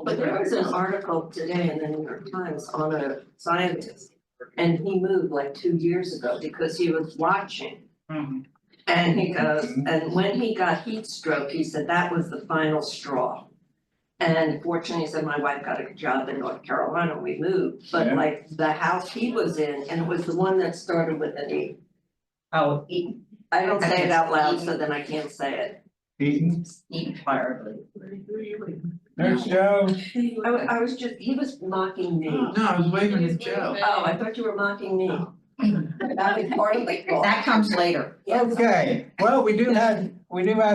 But there was an article today in the New York Times on a scientist, and he moved like 2 years ago because he was watching. And he goes, and when he got heat stroke, he said that was the final straw. And fortunately, he said, my wife got a job in North Carolina, we moved, but Yeah. like the house he was in, and it was the one that started with an E. Oh, I don't say it out loud, so then I can't say it. Eaton, eat fire. there's Joe. I was just, he was mocking me. No, I was waving at Joe. Oh, I thought you were mocking me. That was part of the call. That comes later. Okay, well, we do have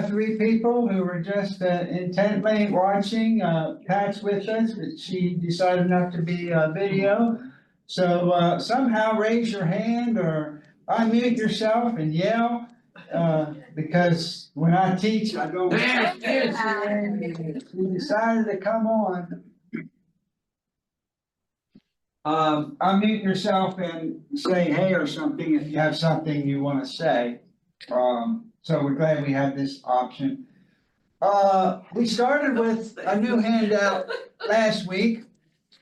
3 people who were just intently watching. Pat's with us, but she decided not to be video. So somehow raise your hand or unmute yourself and yell, because when I teach, I go. We decided to come on. Unmute yourself and say hey or something if you have something you want to say. So we're glad we have this option. We started with a new handout last week.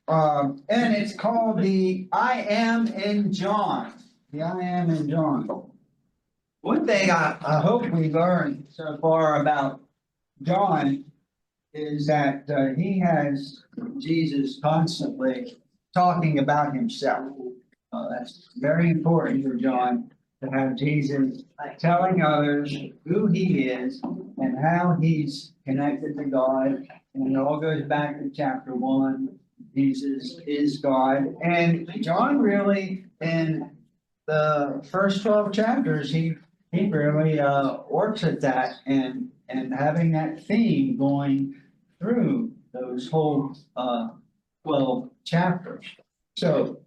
And it's called the I Am in John. The I Am in John. One thing I hope we learned so far about John is that he has Jesus constantly talking about himself. That's very important for John to have Jesus telling others who he is and how he's connected to God. And it all goes back to chapter 1. Jesus is God. And John really, in the first 12 chapters, he really works at that and having that theme going through those whole 12 chapters. So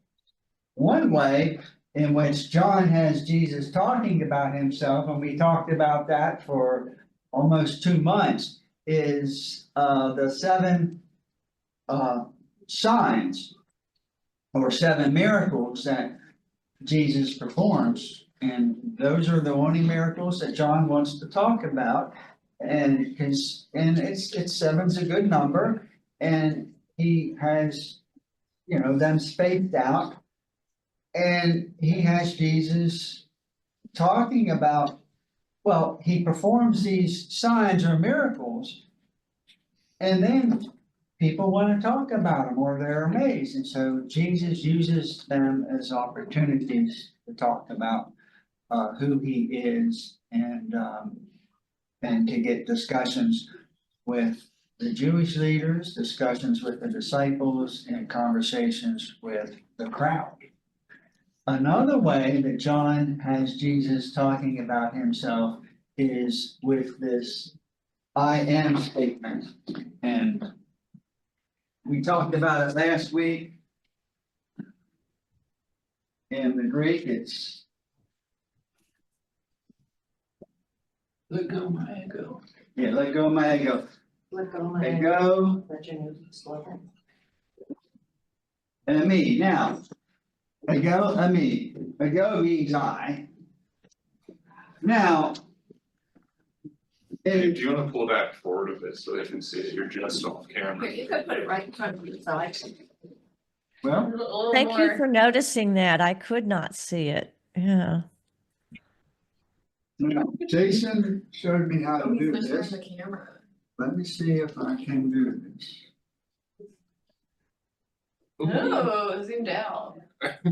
one way in which John has Jesus talking about himself, and we talked about that for almost 2 months, is the 7 signs or 7 miracles that Jesus performs. And those are the only miracles that John wants to talk about. And it's 7's a good number, and he has, them spaced out, and he has Jesus talking about, well, he performs these signs or miracles, and then people want to talk about them or they're amazed. And so Jesus uses them as opportunities to talk about who he is and to get discussions with the Jewish leaders, discussions with the disciples, and conversations with the crowd. Another way that John has Jesus talking about himself is with this I am statement. And we talked about it last week. In the Greek, it's let go my ego. Yeah, let go my ego. Let go my Ego. Let your new slogan. And me. Now, ego, me. Ego means I. Now, Hey, do you want to pull that forward a bit so they can see that you're just off camera? But you could put it right in front of you, so I can. well, Thank you for noticing that. I could not see it. Yeah. now, Jason showed me how to do this. camera. Let me see if I can do this. Oh, zoomed out.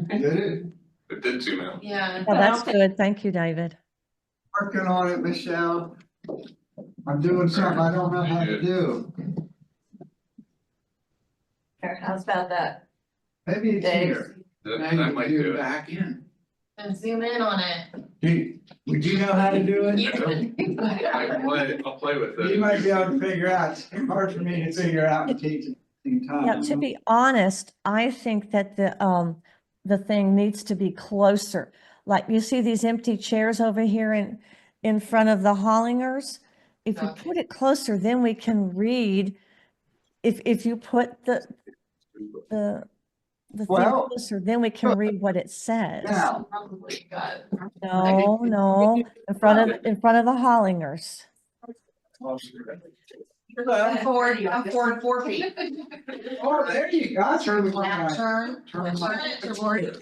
Did it? It did zoom out. Yeah. Oh, that's good. Thank you, David. Working on it, Michelle. I'm doing something I don't know how to do. Here, how's about that? Maybe it's Dave. here. That might do it. Back in. And zoom in on it. Would you know how to do it? I'll play with it. You might be able to figure out. It's hard for me to figure out and teach at the same time. Yeah, to be honest, I think that the thing needs to be closer. Like you see these empty chairs over here in front of the Hollingers. If you put it closer, then we can read. If you put the thing Well, closer, then we can read what it says. Now, Probably got. No, in front of the Hollingers. I'm forward 4 feet. Oh, there you go. Turn Now around. turn it toward you.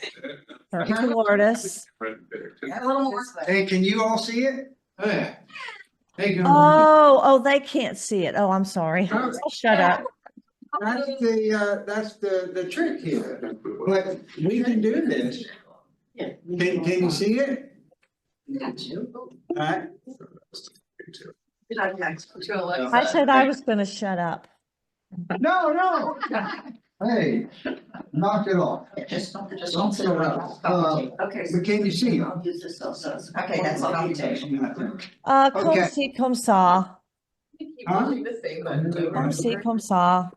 Turn toward us. Right there. A little more. Hey, can you all see it? Yeah. Hey, go. Oh, they can't see it. Oh, I'm sorry. Oh. Shut up. That's the trick here. But we can do this. Can you see it? Alright, To Alexa. I said I was gonna shut up. no. Hey, knock it off. Just don't sit around. Okay. But can you see it? I'll use this also. Okay, that's what I'll do. Comme Okay. ci, comme ça. Huh? The same button over. Comme ci, comme ça.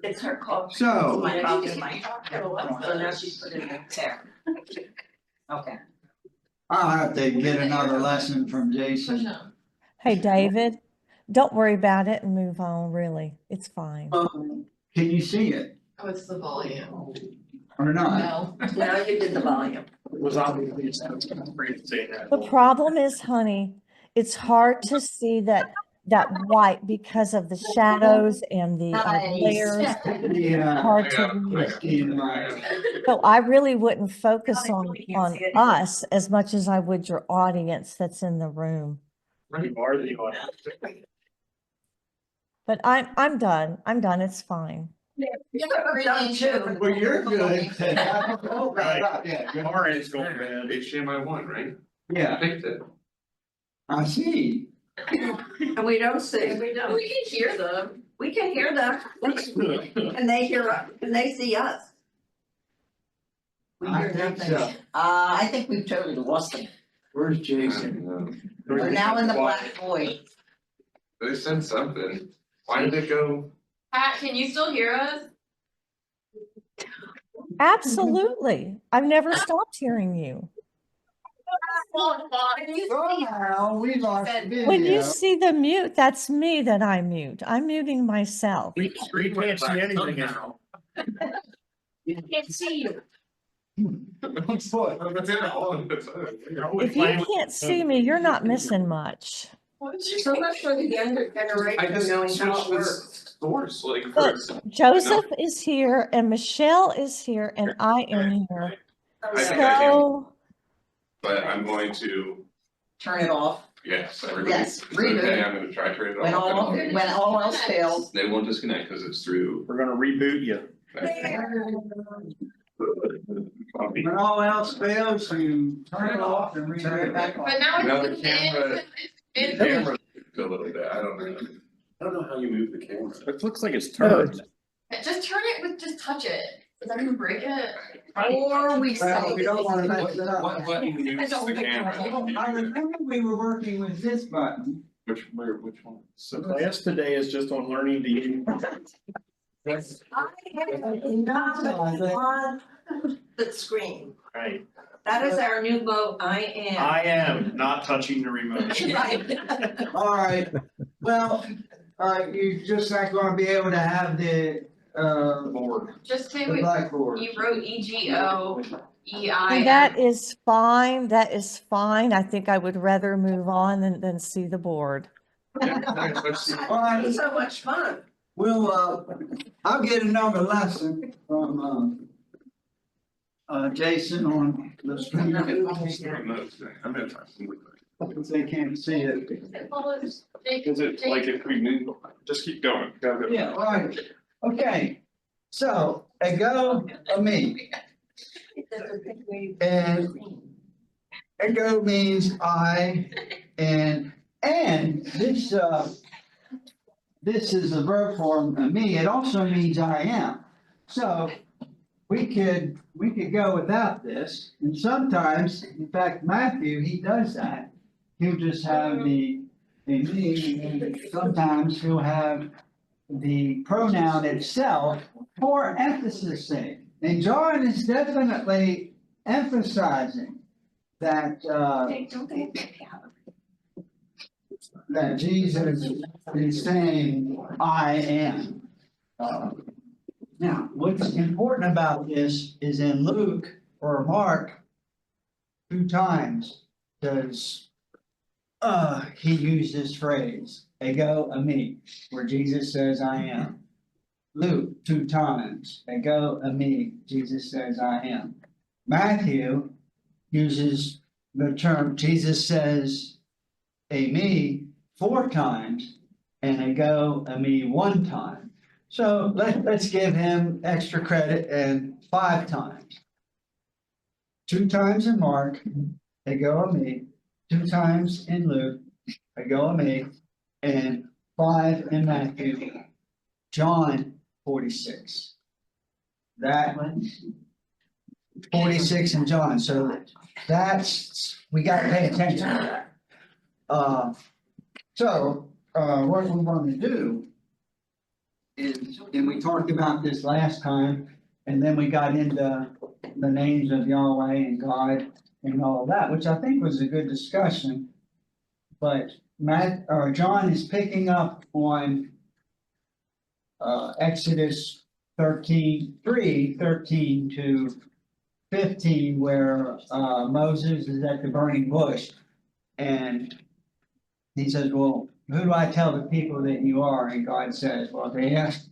It's her call. So, My copy, my. To Alexa. So now she's put it in there. Okay. I'll have to get another lesson from Push Jason. them. Hey, David, don't worry about it and move on, really. It's fine. Can you see it Oh, it's the volume. or not? No. Now you did the volume. Was obviously free to say that. The problem is, honey, it's hard to see that white because of the shadows and the layers. Yeah. Hard to read. So I really wouldn't focus on us as much as I would your audience that's in the room. You are the audience. But I'm done. I'm done. It's fine. Well, you're good. Our is going bad. HDMI 1, right? Yeah, Fixed it. I see. And we don't see. We don't. We can hear them. We can hear them and they hear us, and they see us. We I hear think nothing. so. I think we've totally lost them. Where's Jason? We're now in the black void. They said something. Why did it go? Pat, can you still hear us? Absolutely. I've never stopped hearing you. Somehow we lost the When you video. see the mute, that's me that I mute. I'm muting myself. We can't see anything now. Can't see you. If you can't see me, you're not missing much. So much for the younger I generation just knowing how switched it works. this source, like, But first. Joseph is here and Michelle is here and I am here. I think I can, So, but I'm going to, Turn it off. yes, everybody. Yes, it's okay, reboot. I'm gonna try turn it When off. all else fails. They won't disconnect because it's through. We're gonna reboot you. When all else fails, you turn it off and Turn it back But on. now No, it's the camera- The in. camera moved a little bit, I don't know how you move the camera. It looks like it's turned. Just turn it with, just touch it. Is that gonna break it? Or we Well, we don't wanna mess What, it up. what button moves the camera? I remember we were working with this button. Which one? So class today is just on learning to use. On the screen. Right. That is our new vote, I am. I am not touching the remote. Right. All right, well, you're just not gonna be able to have the Board. Just say the we, blackboard. you wrote EGO, and that EI. is fine. That is fine. I think I would rather move on than see the board. Yeah, let's see. All right, It's so much fun. we'll, I'll get another lesson from, Jason on the screen. I'm gonna try some. If they can't see it. Is it like if we move, just keep going, go. Yeah, all right, okay, so, a go, a me, and a go means I, and this, this is the verb form, a me, it also means I am. So, we could go without this, and sometimes, in fact, Matthew, he does that. He'll just have the me, and sometimes he'll have the pronoun itself for emphasis sake. And John is definitely emphasizing that, that Jesus is saying, I am. Now, what's important about this is in Luke or Mark, 2 times does he used this phrase, ego eimi, where Jesus says, I am. Luke, 2 times, ego eimi, Jesus says, I am. Matthew uses the term, Jesus says, eimi 4 times, and ego eimi 1 time. So let's give him extra credit and 5 times. 2 times in Mark, ego eimi, 2 times in Luke, ego eimi, and 5 in Matthew. John 46. That 46 in John, so that's, we gotta pay attention to that. What we want to do is, and we talked about this last time, and then we got into the names of Yahweh and God and all of that, which I think was a good discussion. But John is picking up on Exodus 13 to 15, where Moses is at the burning bush, and he says, well, who do I tell the people that you are? And God says, well, if they ask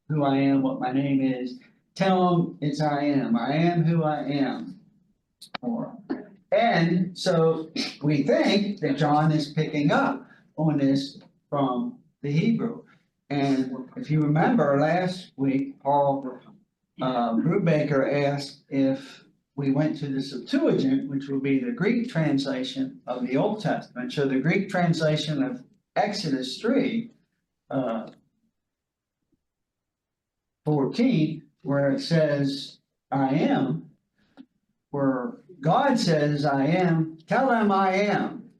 who I am, what my name is, tell them it's I am who I am. And so we think that John is picking up on this from the Hebrew. And if you remember last week, Paul Brubaker asked if we went to the Septuagint, which would be the Greek translation of the Old Testament. So the Greek translation of Exodus 3, 14, where it says, I am, where God says, I am, tell them I am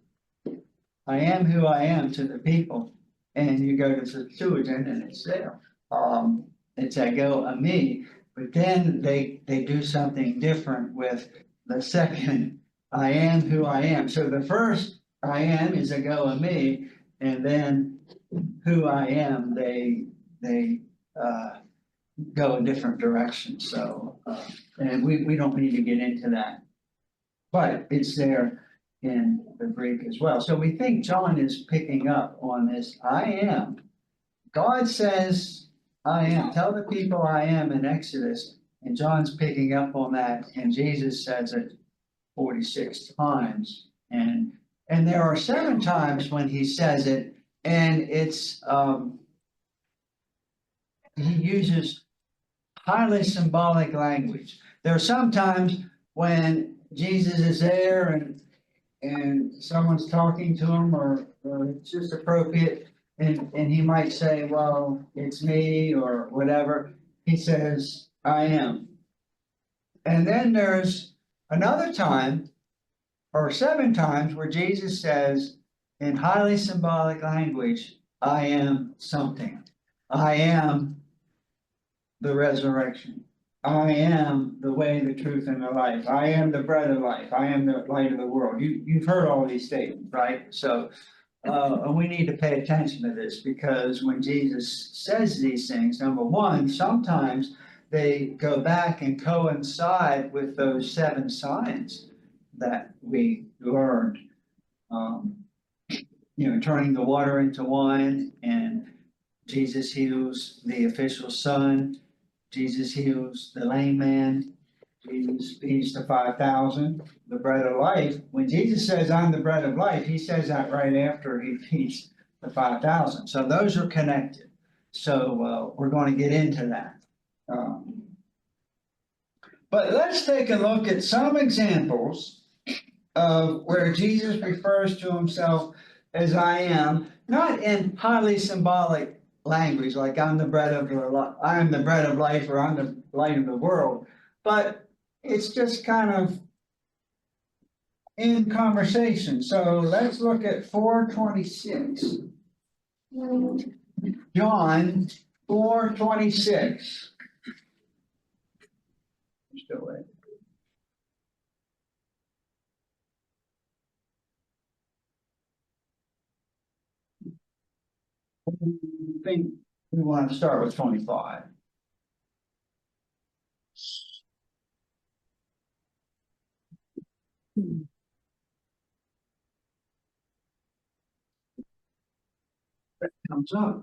who I am to the people. And you go to Septuagint and it's there. It's ego eimi, but then they do something different with the second, I am who I am. So the first I am is ego eimi, and then who I am, they go a different direction. So, and we don't need to get into that, but it's there in the Greek as well. So we think John is picking up on this. I am. God says, I am. Tell the people I am in Exodus. And John's picking up on that. And Jesus says it 46 times. And there are 7 times when he says it. And it's, he uses highly symbolic language. There are some times when Jesus is there and someone's talking to him, or it's just appropriate, and he might say, well, it's me, or whatever. He says, I am. And then there's another time, or 7 times, where Jesus says, in highly symbolic language, I am something. I am the resurrection. I am the way, the truth, and the life. I am the bread of life. I am the light of the world. You've heard all these statements, right? So we need to pay attention to this, because when Jesus says these things, number one, sometimes they go back and coincide with those 7 signs that we learned. Turning the water into wine, and Jesus heals the official's son. Jesus heals the lame man. Jesus feeds the 5,000, the bread of life. When Jesus says, I'm the bread of life, he says that right after he feeds the 5,000. So those are connected. So we're going to get into that. But let's take a look at some examples of where Jesus refers to himself as I am, not in highly symbolic language, like I am the bread of life, or I'm the light of the world, but it's just kind of in conversation. So let's look at 4:26. John 4:26. Still there. I think we want to start with 25. comes up.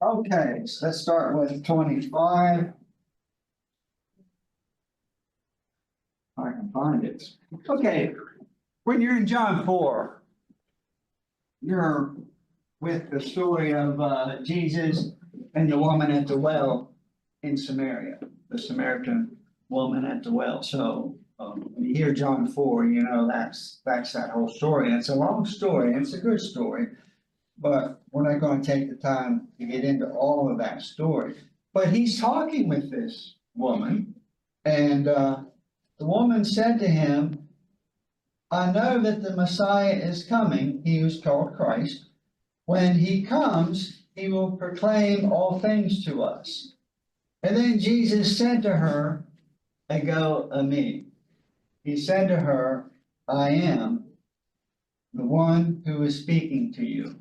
Okay, so let's start with 25. I can find it. Okay, when you're in John 4, you're with the story of Jesus and the woman at the well in Samaria, the Samaritan woman at the well. So when you hear John 4, you know that's that whole story. And it's a long story, and it's a good story, but we're not going to take the time to get into all of that story. But he's talking with this woman, and the woman said to him, I know that the Messiah is coming, he who's called Christ. When he comes, he will proclaim all things to us. And then Jesus said to her, Ego eimi. He said to her, I am the one who is speaking to you.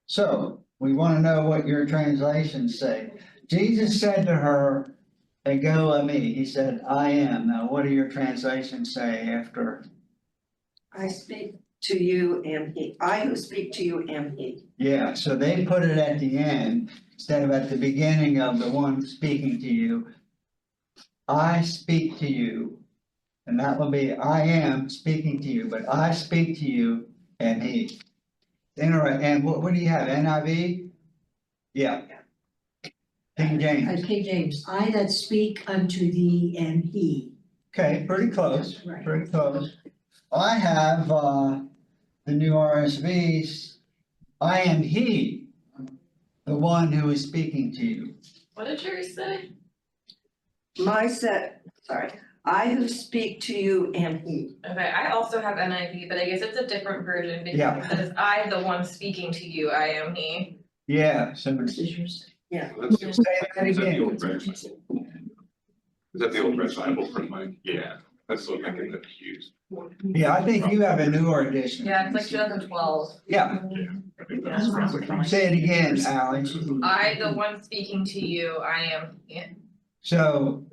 So we want to know what your translations say. Jesus said to her, Ego eimi. He said, I am. Now, what do your translations say after? I speak to you am he. I who speak to you am he. Yeah, so they put it at the end instead of at the beginning of the one speaking to you. I speak to you, and that will be I am speaking to you, but I speak to you and he. Interesting. And what do you have? NIV? Yeah. King James. King James, I that speak unto thee am he. Okay, pretty close. Right. Pretty close. I have the new RSVs. I am he, the one who is speaking to you. What did yours say? I who speak to you am he. Okay, I also have NIV, but I guess it's a different version because Yeah. it says, I, the one speaking to you, I am he. Yeah, so This is yours. Let's see. say that Is that the again. old red Bible? Is that the old red Bible from Mike? Yeah, that's what I'm gonna use. Yeah, I think you have a newer edition. Yeah, it's like 2012. Yeah, say it again, Alex. I, the one speaking to you, I am he. So,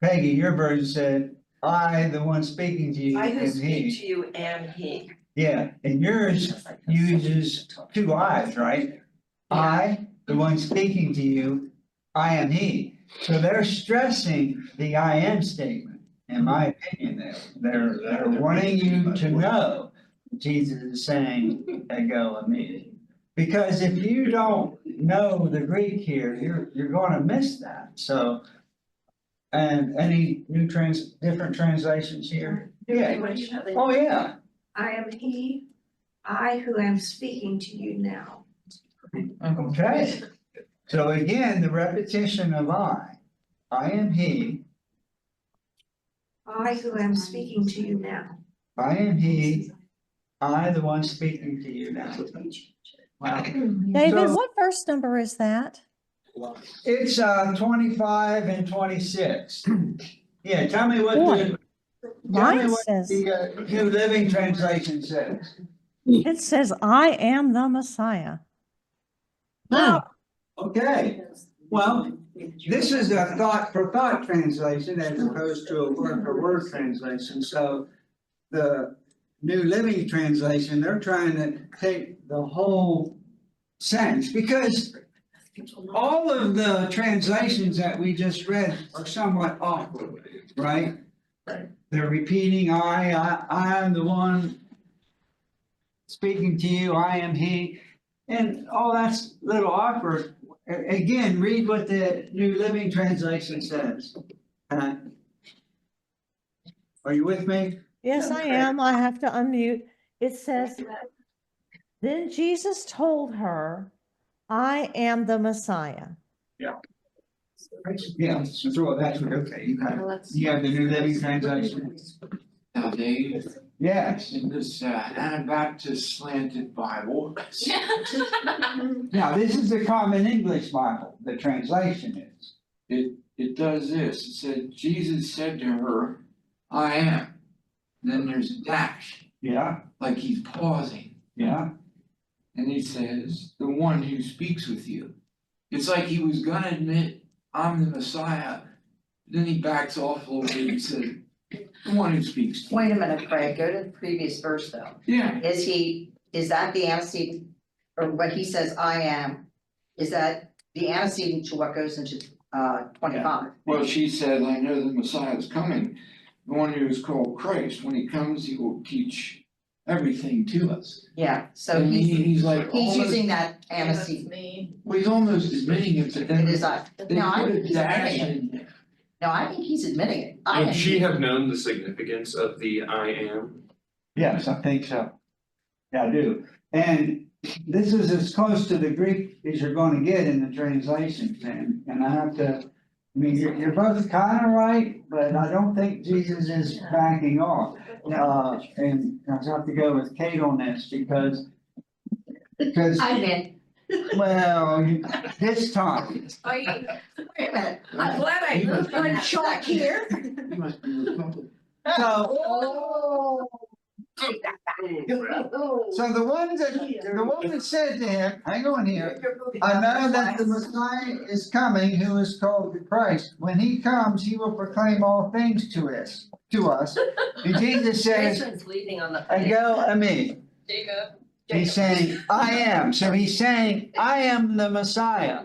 Peggy, your version said, I, the one speaking to you, I who am speak he. to you am he. Yeah, and yours uses two I's, right? I, the one speaking to you, I am he. So they're stressing the I am statement, in my opinion. They're wanting you to know Jesus is saying, Ego eimi. Because if you don't know the Greek here, you're going to miss that. So, and any different translations here? Yeah. Oh, yeah. I am he, I who am speaking to you now. Okay. So again, the repetition of I am he, I who am speaking to you now. I am he, I the one speaking to you now. Wow. David, So- what verse number is that? It's 25 and 26. Yeah, tell me what Boy, tell me Mine what says, the New Living Translation says. it says, I am the Messiah. Okay, well, this is a thought for thought translation as opposed to a word for word translation. So the New Living Translation, they're trying to take the whole sentence because all of the translations that we just read are somewhat awkward, right? They're repeating I am the one speaking to you, I am he, and all that's a little awkward. Again, read what the New Living Translation says. Are you with me? Yes, I am. I have to unmute. It says, then Jesus told her, I am the Messiah. Yeah, so throw it back. Okay, you have the New Living Translation. Now, Dave, Yes. in this Anabaptist slanted Bible, Now, this is the Common English Bible, the translation is. it does this. It said, Jesus said to her, I am. Then there's a dash, Yeah, like he's pausing. yeah, And he says, the one who speaks with you. It's like he was gonna admit, I'm the Messiah, then he backs off a little bit and said, the one who speaks to you. Wait a minute, Craig, go to the previous verse though. Yeah, Is that the antecedent, or what he says, I am, is that the antecedent to what goes into 25? well, she said, I know the Messiah is coming, the one who is called Christ, when he comes, he will teach everything to us. Yeah, so And he's like, he's almost, using that Yeah, that's antecedent. me. well, he's almost admitting it, but then It is, they no, I put think a he's dash admitting it. in there. No, I think he's admitting it. I Would am. she have known the significance of the I am? Yes, I think so. Yeah, I do. And this is as close to the Greek as you're gonna get in the translations, and I have to, I mean, you're both kind of right, but I don't think Jesus is backing off. And I have to go with Kate on this because, I'm in. well, this time, I, Wait a minute, I'm glad I You moved must be- one shot here. You must be Republican. so, Take that back. so the woman said to him, hang on here. I know that the Messiah is coming, who is called the Christ. When he comes, he will proclaim all things to us. And Jesus says, Jason's leading on the. me. Jacob. He's saying, I am. So he's saying, I am the Messiah,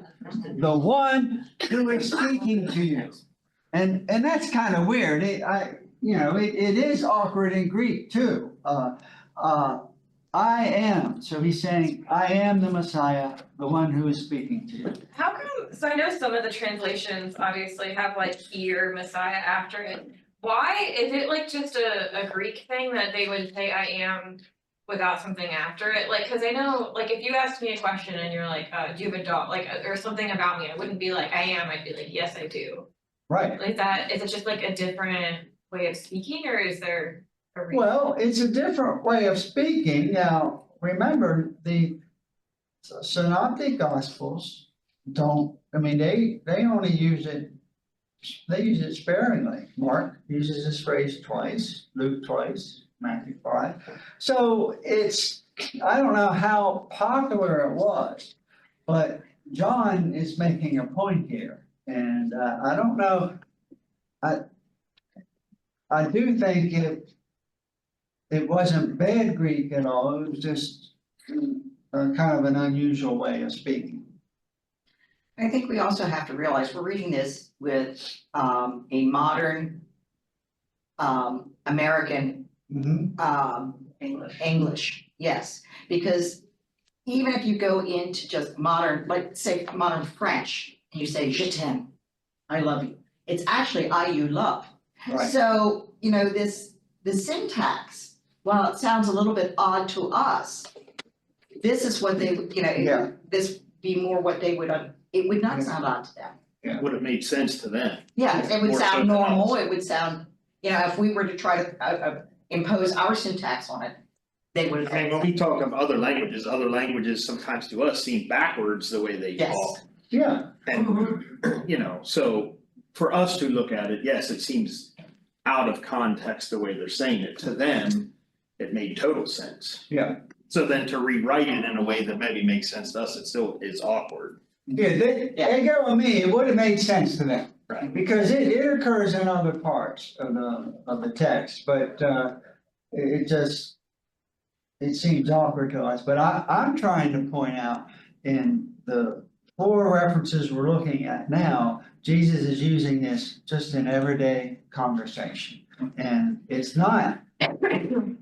the one who is speaking to you. And that's kind of weird. It is awkward in Greek too. I am. So he's saying, I am the Messiah, the one who is speaking to you. How come, so I know some of the translations obviously have like here Messiah after it. Why, is it like just a Greek thing that they would say I am without something after it? Like, cause I know, like, if you asked me a question and you're like, do you have a dog, like, or something about me, I wouldn't be like, I am, I'd be like, yes, I do. Right. Like that, is it just like a different way of speaking, or is there a reason? Well, it's a different way of speaking. Now, remember, the synoptic gospels they only use it, they use it sparingly. Mark uses this phrase twice, Luke twice, Matthew 5. So I don't know how popular it was, but John is making a point here. And I don't know, I do think it wasn't bad Greek at all, it was just kind of an unusual way of speaking. I think we also have to realize we're reading this with a modern American English, yes, because even if you go into just modern, like say modern French, and you say je t'aime, I love you, it's I you love. Right. So, the syntax, while it sounds a little bit odd to us, this is what they, Yeah. this be more what they would, it would not sound odd to them. Would have made sense to them. Yeah, it would Or sound something normal, else. it would sound, if we were to try to impose our syntax on it, they would. I mean, when we talk of other languages sometimes to us seem backwards the way they Yes. talk. Yeah, And, so for us to look at it, yes, it seems out of context the way they're saying it. To them, it made total sense. yeah. So then to rewrite it in a way that maybe makes sense to us, it still is awkward. Yeah, they go with me, it would have made sense to them. Right. Because it occurs in other parts of the text, but it seems awkward to us, but I'm trying to point out in the 4 references we're looking at now, Jesus is using this just in everyday conversation. And it's not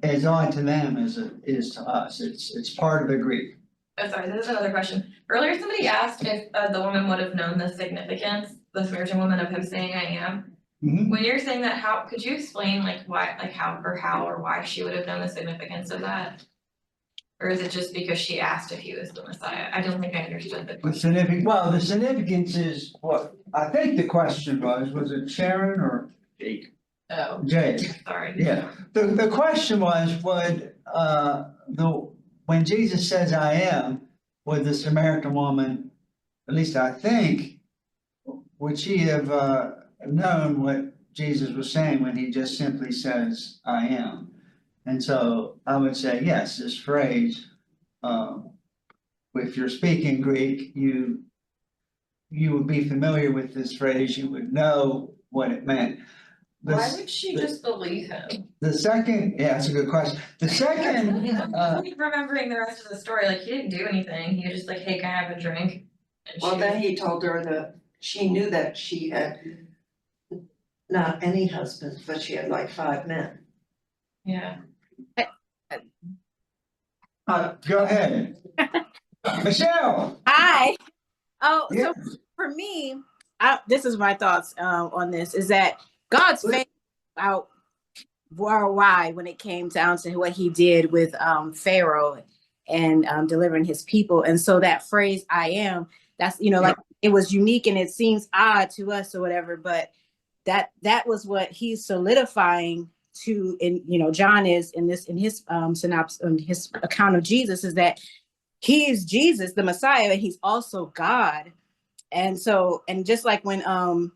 as odd to them as it is to us, it's part of the Greek. Oh, sorry, this is another question. Earlier, somebody asked if the woman would have known the significance, the Samaritan woman, of him saying I am. Mhm. When you're saying that, how, could you explain like why, like how or why she would have known the significance of that? Or is it just because she asked if he was the Messiah? I don't think I understood the The question. the significance is what, I think the question was it Sharon or Jake, Oh, Jake? sorry. Yeah, the question was, when Jesus says I am, would the Samaritan woman, at least I think, would she have known what Jesus was saying when he just simply says I am? And so I would say, yes, this phrase, if you're speaking Greek, you you would be familiar with this phrase, you would know what it meant. Why would she just believe him? The second, yeah, that's a good question. The second, Remembering the rest of the story, like he didn't do anything, he was just like, hey, can I have a drink? And Well, she- then he told her that she knew that she had not any husbands, but she had like 5 men. Yeah. go ahead. Michelle, Hi. Oh, Yeah. so for me, this is my thoughts on this is that God's faith out worldwide when it came down to what he did with Pharaoh and delivering his people. And so that phrase, I am, that's, like it was unique and it seems odd to us or whatever, but that was what he's solidifying to, in, John is in his synopsis, in his account of Jesus, is that he is Jesus, the Messiah, and he's also God. And so, and just like when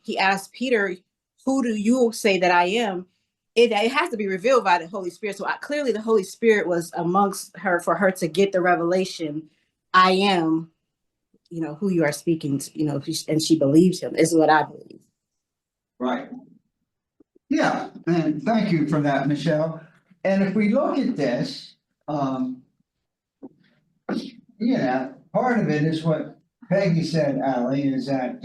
he asked Peter, who do you say that I am? It has to be revealed by the Holy Spirit. So clearly the Holy Spirit was amongst her for her to get the revelation, I am, who you are speaking to, and she believes him, is what I believe. right. Yeah, and thank you for that, Michelle. And if we look at this, part of it is what Peggy said, Ally, is that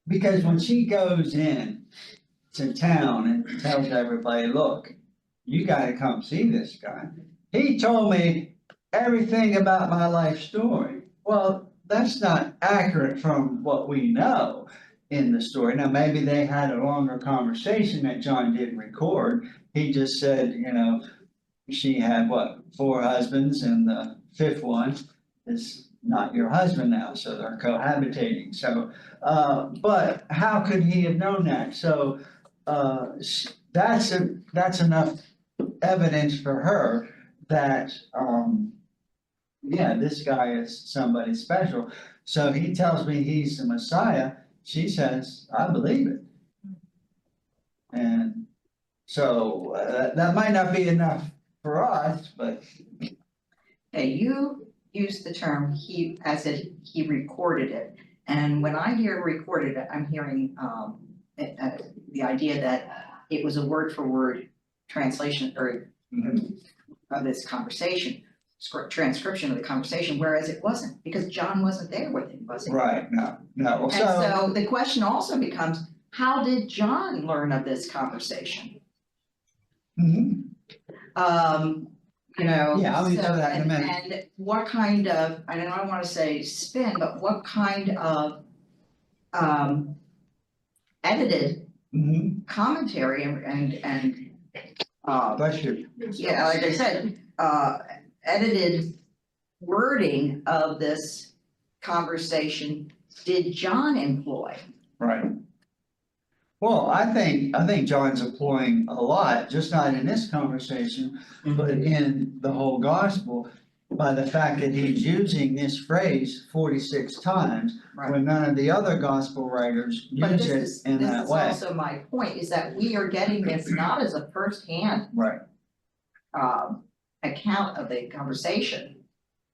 because when she goes in to town and tells everybody, look, you gotta come see this guy. He told me everything about my life story. Well, that's not accurate from what we know in the story. Now, maybe they had a longer conversation that John didn't record. He just said, she had 4 husbands and the 5th one is not your husband now, so they're cohabitating. So, but how could he have known that? So, that's enough evidence for her that, this guy is somebody special. So he tells me he's the Messiah. She says, I believe it. And so that might not be enough for us, but. Okay, you used the term he recorded it. And when I hear recorded it, I'm hearing the idea that it was a word for word translation or of this conversation, transcription of the conversation, whereas it wasn't, because John wasn't there with him, was he? Right, no. And so the question also becomes, how did John learn of this conversation? Mhm. Yeah, I'll answer that in a minute. And what kind of, I don't want to say spin, but what kind of edited commentary and Bless you. yeah, like I said, edited wording of this conversation did John employ? Right. Well, I think John's employing a lot, just not in this conversation, but in the whole gospel, by the fact that he's using this phrase 46 times, when none of the other gospel writers use it in that way. This is also my point, is that we are getting this not as a firsthand Right. account of the conversation.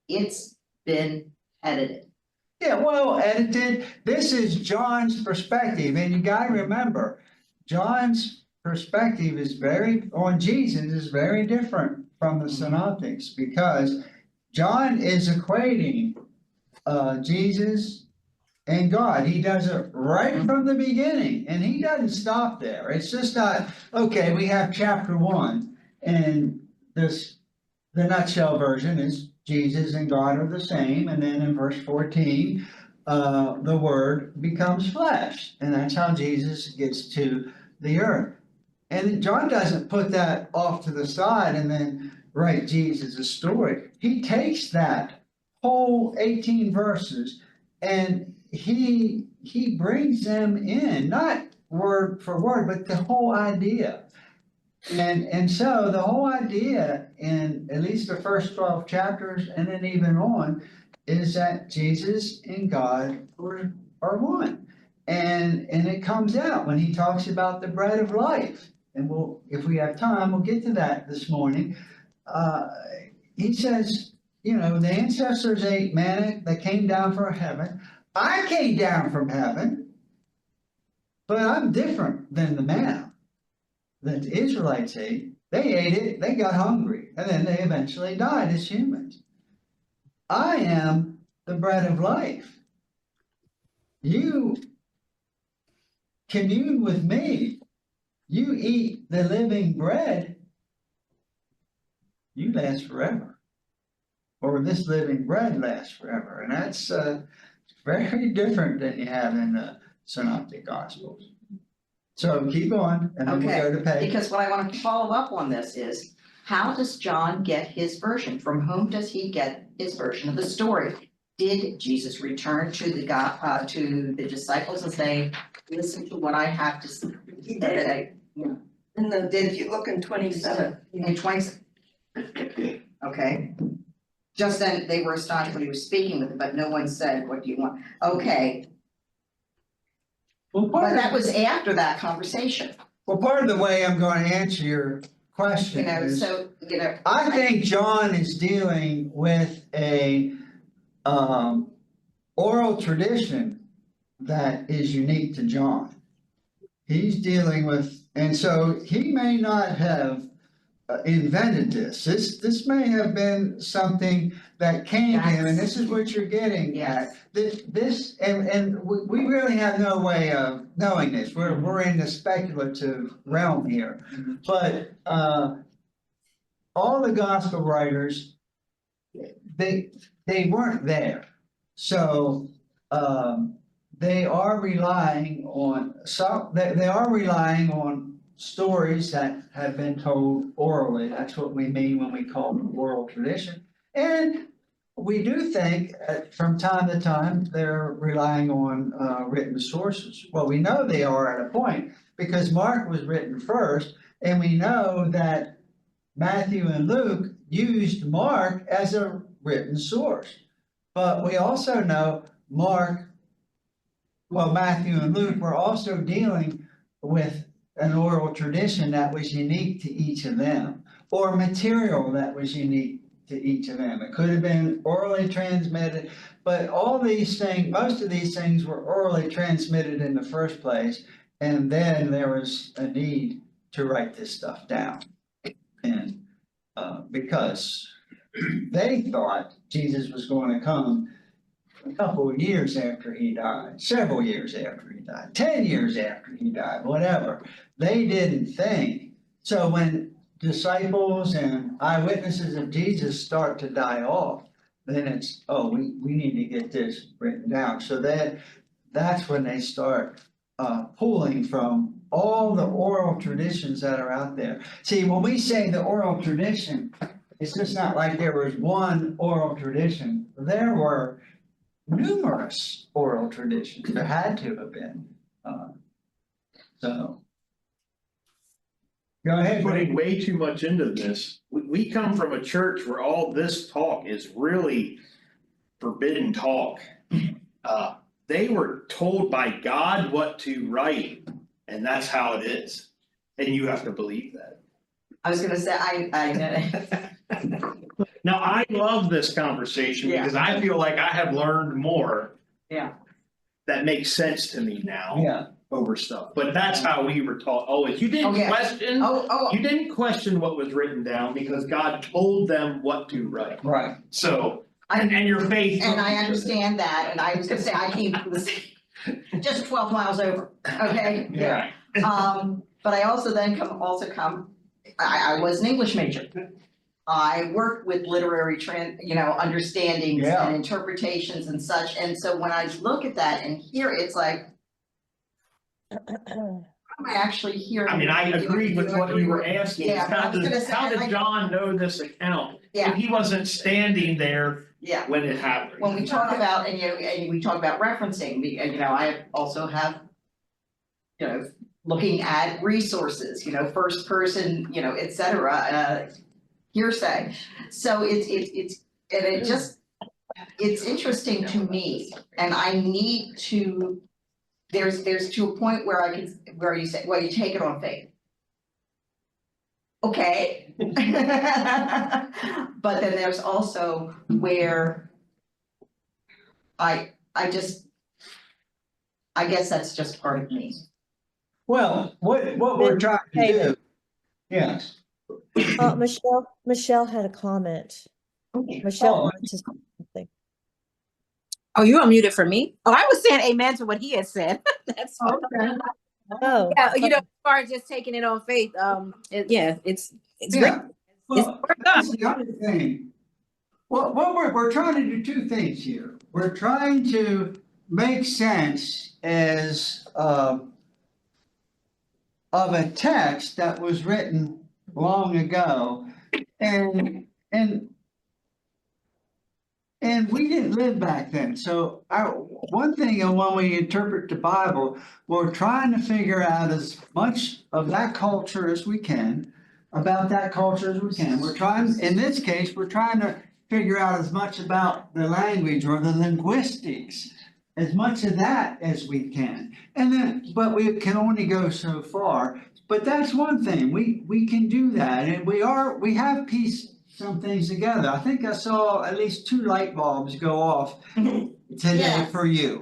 It's been edited. Yeah, well, edited, this is John's perspective, and you gotta remember, John's perspective on Jesus is very different from the synoptics, because John is equating Jesus and God. He does it right from the beginning, and he doesn't stop there. It's just not, okay, we have chapter 1, and the nutshell version is Jesus and God are the same, and then in verse 14, the word becomes flesh, and that's how Jesus gets to the earth. And John doesn't put that off to the side and then write Jesus' story. He takes that whole 18 verses and he brings them in, not word for word, but the whole idea. And so the whole idea in at least the first 12 chapters and then even on is that Jesus and God are one. And it comes out when he talks about the bread of life. And if we have time, we'll get to that this morning. He says, the ancestors ate manna that came down from heaven. I came down from heaven, but I'm different than the manna that the Israelites ate. They ate it, they got hungry, and then they eventually died as humans. I am the bread of life. You commune with me. You eat the living bread, you last forever. Or this living bread lasts forever. And that's very different than you have in the Synoptic Gospels. So keep going, and then we'll go to page. Because what I want to follow up on this is, how does John get his version? From whom does he get his version of the story? Did Jesus return to the disciples and say, listen to what I have to say? And then if you look in 27. In 20. Okay. Just then, they were astonished when he was speaking with them, but no one said, what do you want? Okay, Well, but that was after that conversation, part of the way I'm going to answer your question is, so, I think John is dealing with a oral tradition that is unique to John. He's dealing with, and so he may not have invented this. This may have been something that came to him, and this is what you're getting at. This, and we really have no way of knowing this. We're in the speculative realm here. But all the gospel writers, they weren't there. So they are relying on they are relying on stories that have been told orally. That's what we mean when we call them oral tradition. And we do think from time to time they're relying on written sources. Well, we know they are at a point because Mark was written first, and we know that Matthew and Luke used Mark as a written source. But we also know Matthew and Luke were also dealing with an oral tradition that was unique to each of them, or material that was unique to each of them. It could have been orally transmitted, but all these things, most of these things were orally transmitted in the first place, and then there was a need to write this stuff down. And because they thought Jesus was going to come a couple of years after he died, several years after he died, 10 years after he died, whatever. They didn't think. So when disciples and eyewitnesses of Jesus start to die off, then it's, we need to get this written down. So that's when they start pulling from all the oral traditions that are out there. See, when we say the oral tradition, it's just not like there was one oral tradition. There were numerous oral traditions. There had to have been. So go ahead. Putting way too much into this. We come from a church where all this talk is really forbidden talk. They were told by God what to write, and that's how it is. And you have to believe that. I was gonna say, I Now, I love this conversation because I feel like I have learned more. Yeah. That makes sense to me now. Yeah. Over stuff, but that's how we were taught always. You didn't question. You didn't question what was written down because God told them what to write. Right. So, and your faith. and I understand that, and I was gonna say, I came from the just 12 miles over, okay? Yeah. But I also then I was an English major. I worked with literary understandings Yeah. and interpretations and such, and so when I look at that and hear it, it's like, what am I actually hearing? I mean, I agree with what you were asking. Yeah, but I How was gonna say, did John know this account? Yeah. If he wasn't standing there Yeah. when it happened. When we talk about, and we talk about referencing, I also have, looking at resources, first person, et cetera, hearsay. So it's interesting to me, and I need to, there's to a point where where you say, well, you take it on faith. Okay. But then there's also where I just I guess that's just part of me. Well, what we're trying to do, yes. Michelle had a comment. Michelle Oh. wanted to say something. Oh, you unmuted for me? Oh, I was saying amen to what he had said. That's Okay. Oh. yeah, you know, as far as just taking it on faith, it's Yeah. great. Well, that's the other thing. Well, we're trying to do two things here. We're trying to make sense as, of a text that was written long ago. And we didn't live back then. So one thing, and when we interpret the Bible, we're trying to figure out as much of that culture as we can, about that culture as we can. We're trying, in this case, we're trying to figure out as much about the language or the linguistics, as much of that as we can. And then, but we can only go so far. But that's one thing, we can do that, and we have pieced some things together. I think I saw at least 2 light bulbs go off today Yes. for you.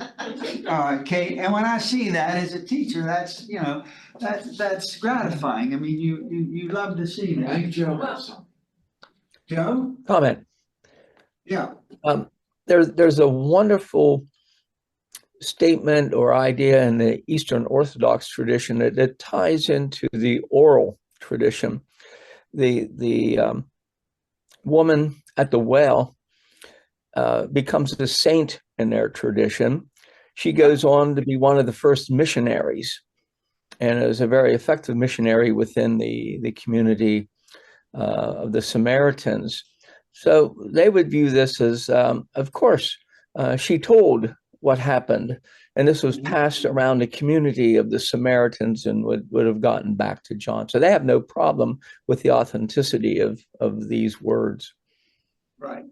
Kate, and when I see that as a teacher, that's, you know, that's gratifying. I mean, you love to see that. Thank you. Joe? Comment. Yeah. There's a wonderful statement or idea in the Eastern Orthodox tradition that ties into the oral tradition. The woman at the well becomes a saint in their tradition. She goes on to be one of the first missionaries, and is a very effective missionary within the community of the Samaritans. So they would view this as, of course, she told what happened, and this was passed around the community of the Samaritans and would have gotten back to John. So they have no problem with the authenticity of these words. Right.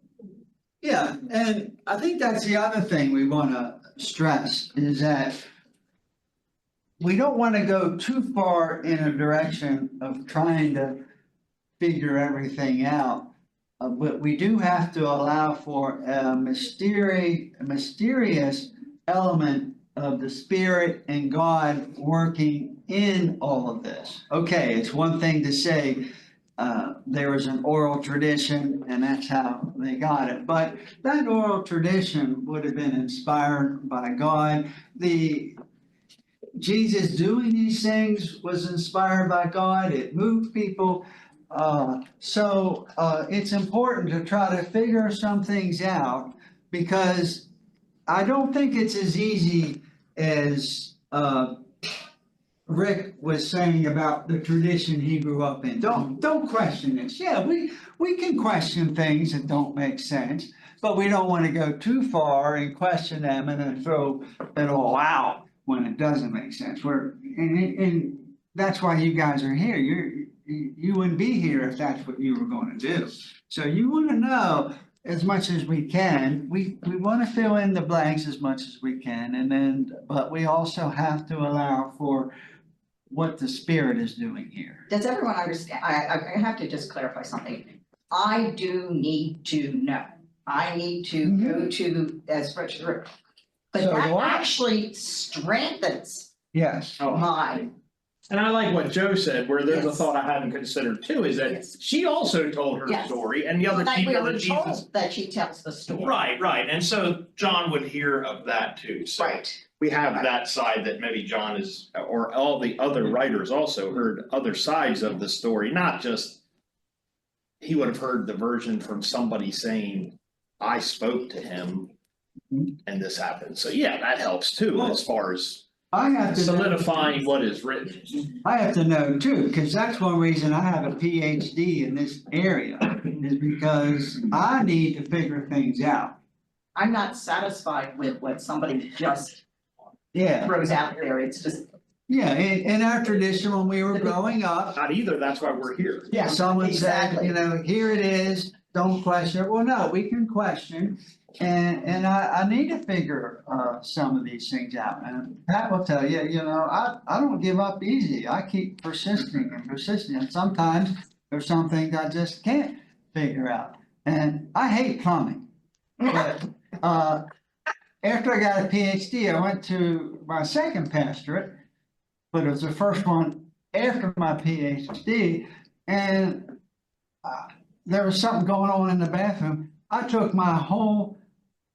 Yeah, and I think that's the other thing we want to stress is that we don't want to go too far in a direction of trying to figure everything out. But we do have to allow for a mysterious element of the Spirit and God working in all of this. Okay, it's one thing to say there was an oral tradition and that's how they got it. But that oral tradition would have been inspired by God. Jesus doing these things was inspired by God. It moved people. So it's important to try to figure some things out because I don't think it's as easy as Rick was saying about the tradition he grew up in. Don't question this. Yeah, we can question things that don't make sense, but we don't want to go too far and question them and then throw it all out when it doesn't make sense. And that's why you guys are here. You wouldn't be here if that's what you were going to do. So you want to know as much as we can. We want to fill in the blanks as much as we can, but we also have to allow for what the Spirit is doing here. Does everyone understand? I have to just clarify something. I do need to know. I need to go to, as Richard, but So that do I. actually strengthens Yes. my. And I like what Joe said, where there's a Yes. thought I hadn't considered too, is that Yes. she also told her Yes. story and the other Like we people were that Jesus. told that she tells the story. Right, and so John would hear of that too, so. Right. We have that side that maybe John is, or all the other writers also heard other sides of the story, not just. He would have heard the version from somebody saying, I spoke to him and this happened, so yeah, that helps too, as far as I have to solidifying what is written. I have to know too, because that's one reason I have a PhD in this area, is because I need to figure things out. I'm not satisfied with what somebody just Yeah, throws out there. It's just. yeah, in our tradition, when we were growing up, Not either, that's why we're here. Yeah, someone said, exactly. you know, here it is, don't question it. Well, no, we can question. And I need to figure some of these things out. And Pat will tell you, you know, I don't give up easy. I keep persisting and persisting. And sometimes there's some things I just can't figure out. And I hate plumbing. But after I got a PhD, I went to my second pastorate, but it was the first one after my PhD, and there was something going on in the bathroom. I took my whole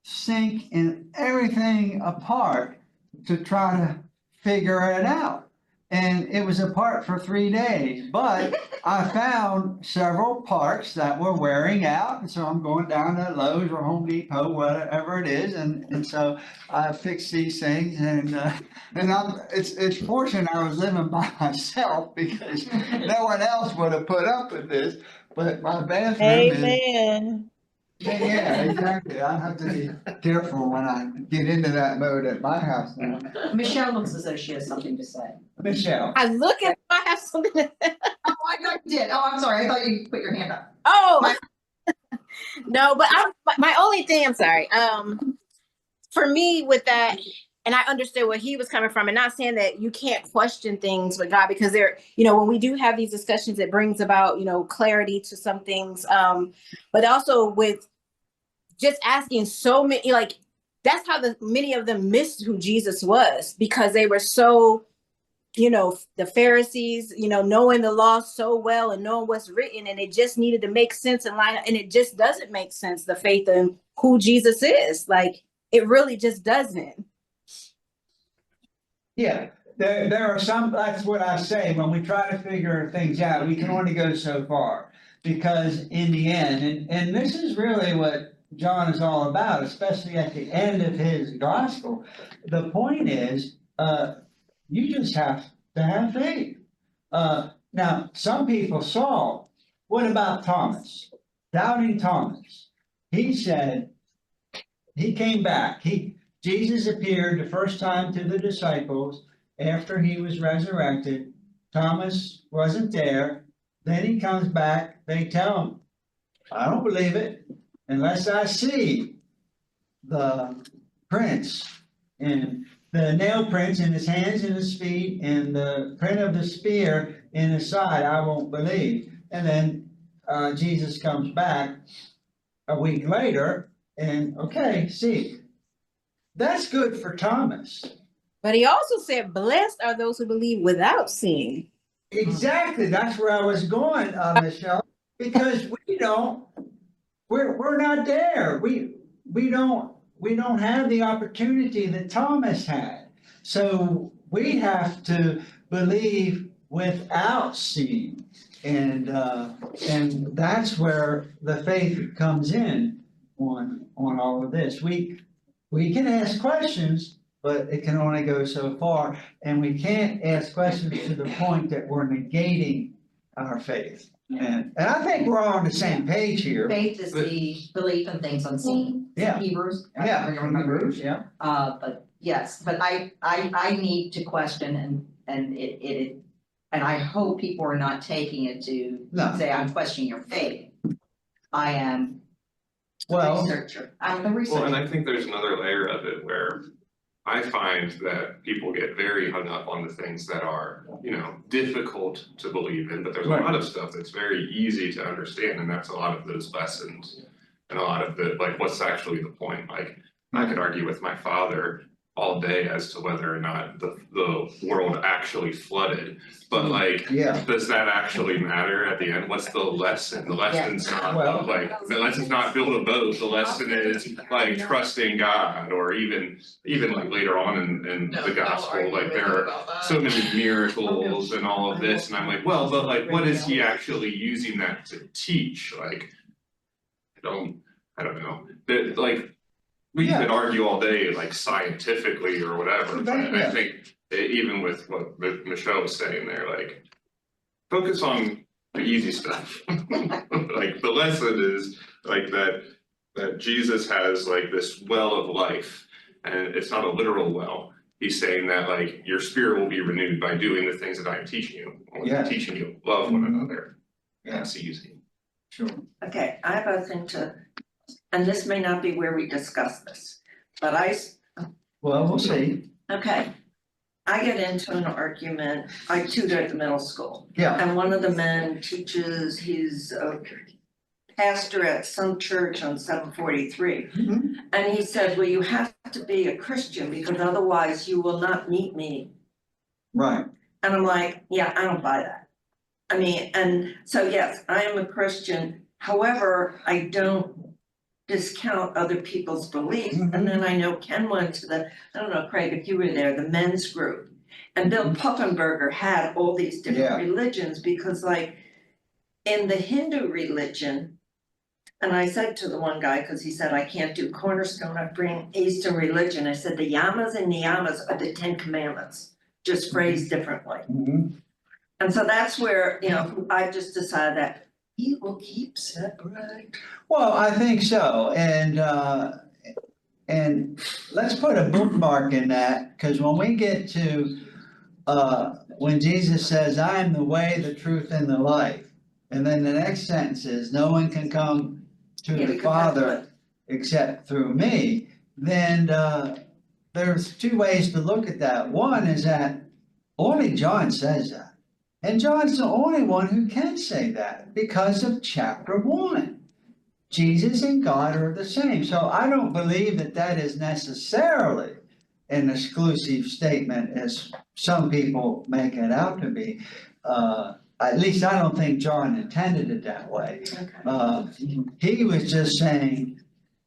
sink and everything apart to try to figure it out. And it was apart for 3 days, but I found several parts that were wearing out. And so I'm going down to Lowe's or Home Depot, whatever it is. And so I fixed these things it's fortunate I was living by myself because no one else would have put up with this. But my bathroom is. Amen. Yeah, exactly. I have to be careful when I get into that mode at my house now. Michelle looks as though she has something to say. Michelle. I look at, I have something to say. Oh, I thought you did. Oh, I'm sorry. I thought you put your hand up. Oh, no, but my only thing, I'm sorry. For me with that, and I understood where he was coming from, and not saying that you can't question things with God, because there, when we do have these discussions, it brings about, clarity to some things. But also with just asking so many, like, that's how many of them missed who Jesus was, because they were so, the Pharisees, knowing the law so well and knowing what's written, and it just needed to make sense and line up, and it just doesn't make sense, the faith in who Jesus is. Like, it really just doesn't. Yeah, there are some, that's what I say, when we try to figure things out, we can only go so far. Because in the end, and this is really what John is all about, especially at the end of his gospel. The point is, you just have to have faith. Now, some people saw, what about Thomas? Doubting Thomas. He said, he came back. Jesus appeared the first time to the disciples after he was resurrected. Thomas wasn't there. Then he comes back. They tell him, I don't believe it unless I see the prints and the nail prints in his hands and his feet and the print of the spear in his side. I won't believe. And then Jesus comes back a week later and, okay, see. That's good for Thomas. But he also said, blessed are those who believe without seeing. Exactly. That's where I was going, Michelle, because we're not there. We don't have the opportunity that Thomas had. So we have to believe without seeing. And that's where the faith comes in on all of this. We can ask questions, but it can only go so far. And we can't ask questions to the point that we're negating our faith. And I think we're all on the same page here. Faith is the belief in things unseen. Yeah. Hebrews. Yeah, Hebrews, yeah. But yes, but I need to question and I hope people are not taking it to say, I'm questioning your faith. I am researcher. I'm the researcher. Well, and I think there's another layer of it where I find that people get very hung up on the things that are, difficult to believe in, but there's a lot of stuff that's very easy to understand, and that's a lot of those lessons and a lot of the, like, what's actually the point. Like, I could argue with my father all day as to whether or not the world actually flooded, but does that actually matter at the end? What's the lesson? The lesson's not the lesson's not build a boat. The lesson is like trusting God, or even like later on in the gospel, like there are so many miracles and all of this, and I'm like, well, but like, what is he actually using that to teach? Like, I don't know. Like, we could argue all day, like, scientifically or whatever, but I think even with what Michelle was saying there, like, focus on the easy stuff. Like, the lesson is like that Jesus has like this well of life, and it's not a literal well. He's saying that like your spirit will be renewed by doing the things that I'm teaching you. I'm teaching you love one another. That's easy. Sure. Okay, I have a thing to, and this may not be where we discuss this, but Well, we'll see. okay. I get into an argument, I tutor at the middle school. Yeah. And one of the men teaches, he's a pastor at some church on 743. And he said, well, you have to be a Christian because otherwise you will not meet me. Right. And I'm like, yeah, I don't buy that. I mean, and so yes, I am a Christian. However, I don't discount other people's beliefs. And then I know Ken went to the, I don't know, Craig, if you were there, the men's group. And Bill Puffenberger had all these different religions because like in the Hindu religion, and I said to the one guy, because he said, I can't do Cornerstone, I bring Eastern religion. I said, the yamas and niyamas are the 10 commandments, just phrased differently. And so that's where, you know, I just decided that he will keep separate. Well, I think so, and let's put a bookmark in that, because when we get to, when Jesus says, I am the way, the truth, and the life, and then the next sentence is, no one can come to the Father except through me, then, there's two ways to look at that. One is that only John says that. And John's the only one who can say that because of chapter 1. Jesus and God are the same. So I don't believe that that is necessarily an exclusive statement as some people make it out to be. At least I don't think John intended it that way. He was just saying,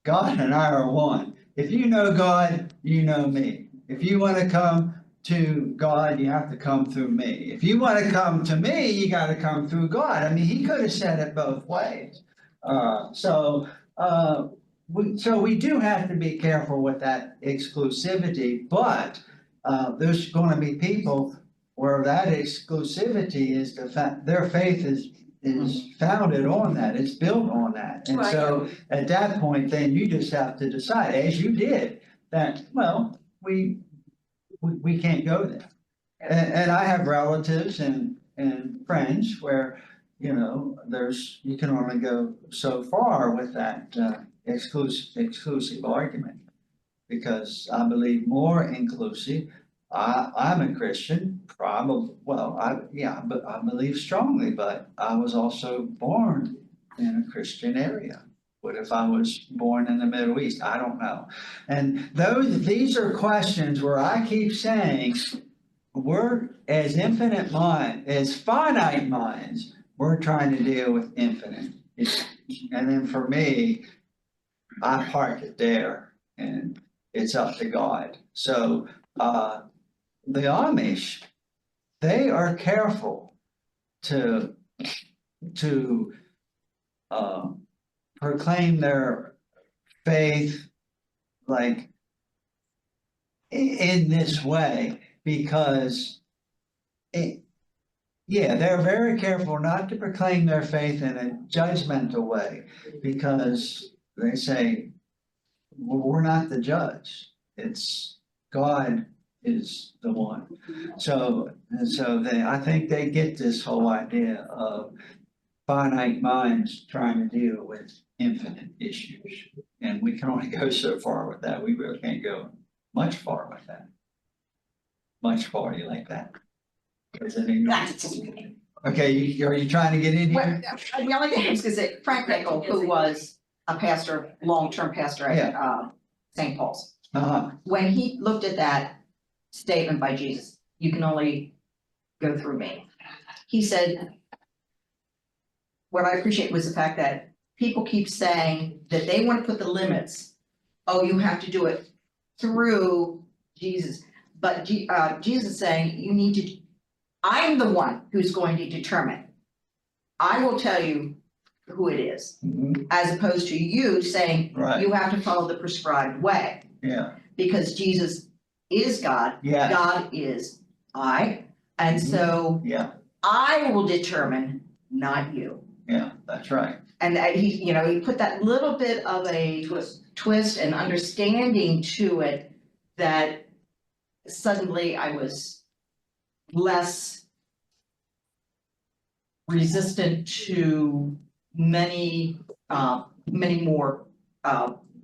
God and I are one. If you know God, you know me. If you want to come to God, you have to come through me. If you want to come to me, you got to come through God. I mean, he could have said it both ways. So we do have to be careful with that exclusivity, but there's going to be people where that exclusivity is their faith is founded on that. It's built on that. And so at that point, then you just have to decide, as you did, that, well, we can't go there. And I have relatives and friends where, you know, you can only go so far with that exclusive argument. Because I believe more inclusive. I'm a Christian, probably, well, but I believe strongly, but I was also born in a Christian area. What if I was born in the Middle East? I don't know. And these are questions where I keep saying, we're as finite minds, we're trying to deal with infinite. And then for me, I park it there and it's up to God. So the Amish, they are careful to proclaim their faith like in this way because they're very careful not to proclaim their faith in a judgmental way because they say, well, we're not the judge. It's God is the one. So I think they get this whole idea of finite minds trying to deal with infinite issues. And we can only go so far with that. We really can't go much far with that. Much far, you like that? Okay, are you trying to get in here? Well, the only thing I was gonna say, Frank Nickel, who was a pastor, long-term pastor at St. Paul's. When he looked at that statement by Jesus, you can only go through me. He said, what I appreciate was the fact that people keep saying that they want to put the limits. Oh, you have to do it through Jesus. But Jesus is saying you need to, I'm the one who's going to determine. I will tell you who it is, as opposed to you saying you have to follow the prescribed way. Yeah. Because Jesus is God, God is I, and so I will determine, not you. Yeah, that's right. And he put that little bit of a twist and understanding to it that suddenly I was less resistant to many more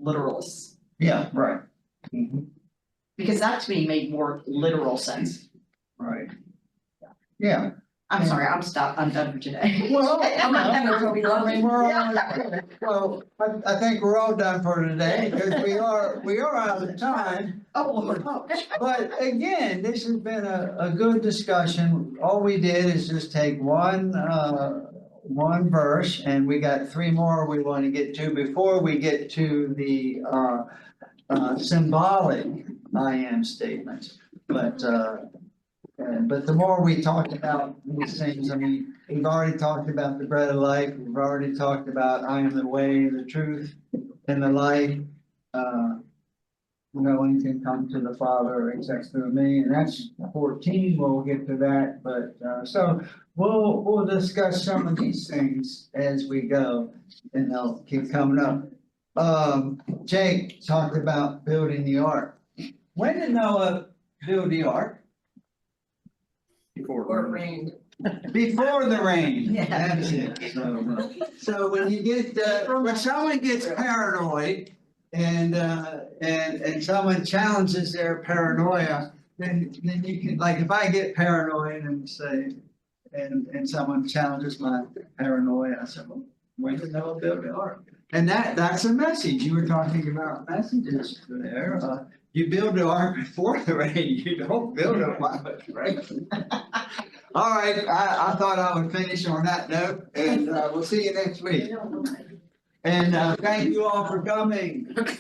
literalists. Yeah, right. Because that to me made more literal sense. Right. Yeah. I'm sorry, I'm done for today. Well, I'm not having to be I mean, we're all, lovely. well, I think we're all done for today, because we are out of time. Oh, Lord. But again, this has been a good discussion. All we did is just take one verse, and we got three more we want to get to before we get to the, symbolic I am statements. But the more we talk about these things, I mean, we've already talked about the bread of life, we've already talked about I am the way, the truth, and the life. No one can come to the Father except through me, and that's 14, we'll get to that, but, so we'll discuss some of these things as we go, and they'll keep coming up. Jake talked about building the ark. When did Noah build the ark? Or rain. Before the rain. Yeah. That's it. So when you get, when someone gets paranoid and someone challenges their paranoia, then you can, like, if I get paranoid and say, and someone challenges my paranoia, I say, well, when did Noah build the ark? And that's a message. You were talking about messages there. You build the ark before the rain, you don't build it while it's raining. All right, I thought I would finish on that note, and we'll see you next week. And thank you all for coming.